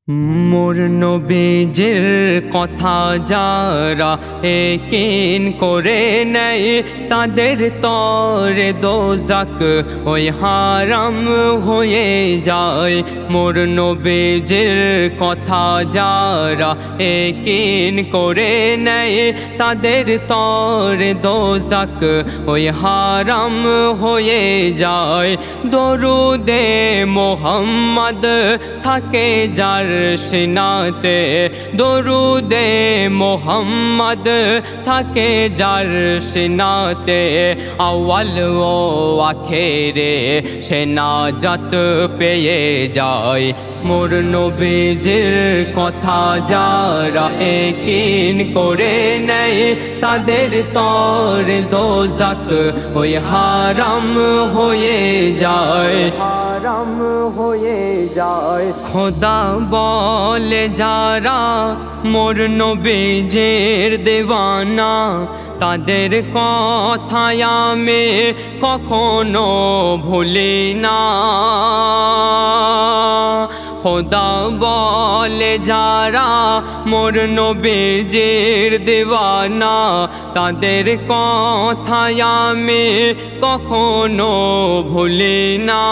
মোর নবীজির কথা যারা একিন করে নেয় তাদের তরে দোজাক ওই হারাম হয়ে যায়। মোর নবীজির কথা যারা একিন করে নেয় তাদের তরে দোজাক ওই হারাম হয়ে যায়। দরুদে মোহাম্মদ থাকে যার সিনাতে, দরুদে মোহাম্মদ থাকে যার সিনাতে, আউয়াল ও আখেরে সে নাজাত পেয়ে যায়। মোর নবীজির কথা যারা একিন করে নেয় তাদের তর দোজাক ওই হারাম হয়ে যায়, হারাম হয়ে যায়। খোদা বলে যারা মোর নবীজির দেওয়ানা তাদের কথায় আমি কখনো ভুলি না। খোদা বলে যারা মোর নবীজির দেওয়ানা তাদের কথায় আমি কখনো ভুলি না।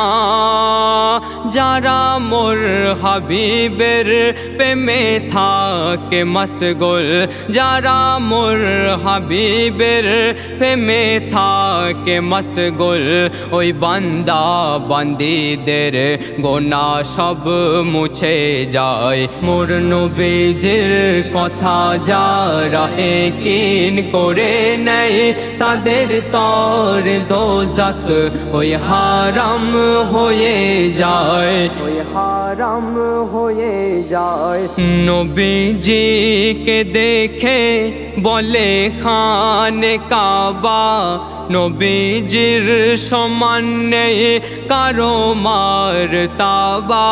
যারা মোর হাবিবের প্রেমে থাকে মশগুল, যারা মোর হাবিবের প্রেমে থাকে মশগুল, ওই বান্দা বান্দিদের গোনা সব মুছে যায়। মোর নবীজির কথা যারা একিন করে নেয় তাদের তর দোজাক ওই হারাম হয়ে যায়, ওই হারাম হয়ে যায়। নবীজিকে দেখে বলে খানে কাবা নবীজির সমান নেই কারো মারতাবা।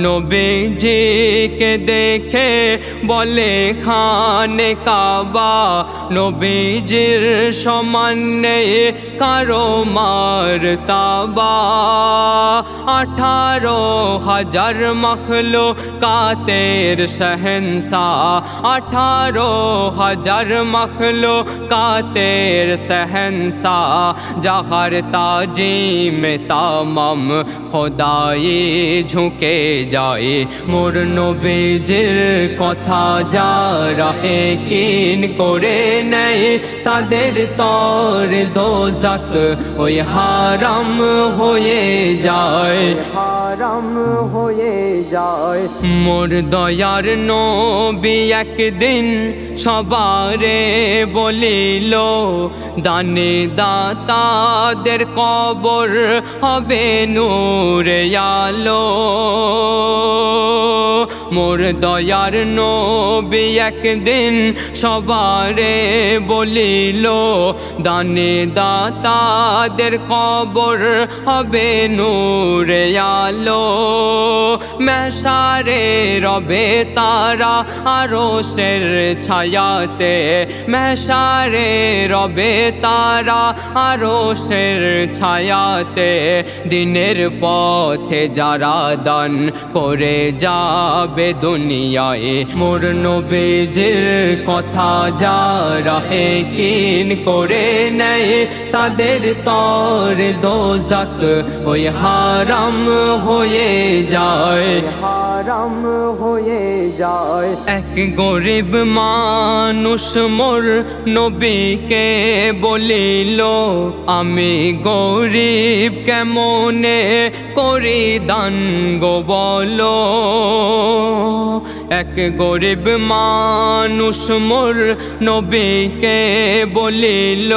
নবীজিকে দেখে বলে খানে কাবা নবীজির সমান নেই কারো মারতাবা। 18,000 মখলুকাতের শহনशाह, 18,000 मखलूकातेर शहनशाह, जहर ताजीम तमाम खुदाई झुके जाए। मोर नबीजिर कथा जारा एकिन करे नेय तादेर तोर दोजक ओई हाराम होये जाए, हाराम होये जाए। मोर दयार नबी एकदिन সবারে বলিল দানে দাতাদের কবর হবে নূরে আলো। মোর দয়ার নবী একদিন সবারে বলিল দানে দাতাদের কবর হবে নূরে আলো। মেশারে রবে তারা আরশের ছায়াতে, মেশারে রবে তারা আরশের ছায়াতে। দিনের পথে যারা দান করে যাবে দুনিয়ায়, মোর নবীজির কথা যারা একিন করে নেয় তাদের তর দোজক ওই হারাম হয়ে যায়, হারাম হয়ে যায়। এক গরিব মানুষ মোর নবীকে বলিল আমি গরিব কেমনে করি দান গো বলো। এক গরিব মানুষ মোর নবীকে বলিল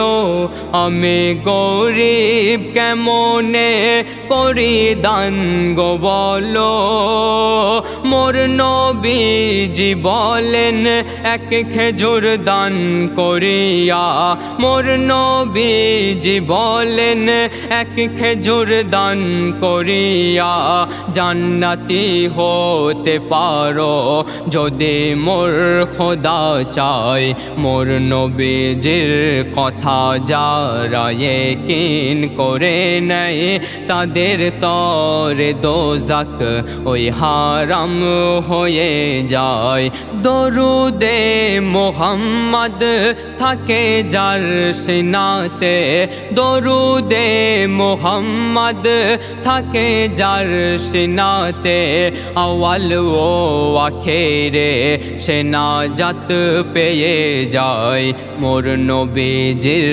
আমি গরিব কেমনে করি দান গো বলো। মোর নবীজি বলেন এক খেজুর দান করিয়া, মোর নবীজি বলেন এক খেজুর দান করিয়া জান্নাতি হতে পারো যদি মোর খোদা চায়। মোর নবীজির কথা যারা ইয়াকিন করে নেয় তাদের তরে দোজাক ওই হারাম হয়ে যায়। দরুদে মোহাম্মদ থাকে যার সিনাতে, দরুদে মোহাম্মদ থাকে যার সিনাতে, আওয়াল ও আখেরে সে নাজাত পেয়ে যায়। মোর নবীজির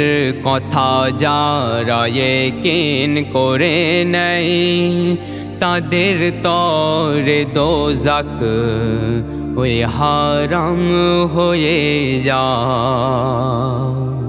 কথা যারা ইয়াকিন করে নেয় তাদের তরে দোজাক ওই হারাম হয়ে যায়।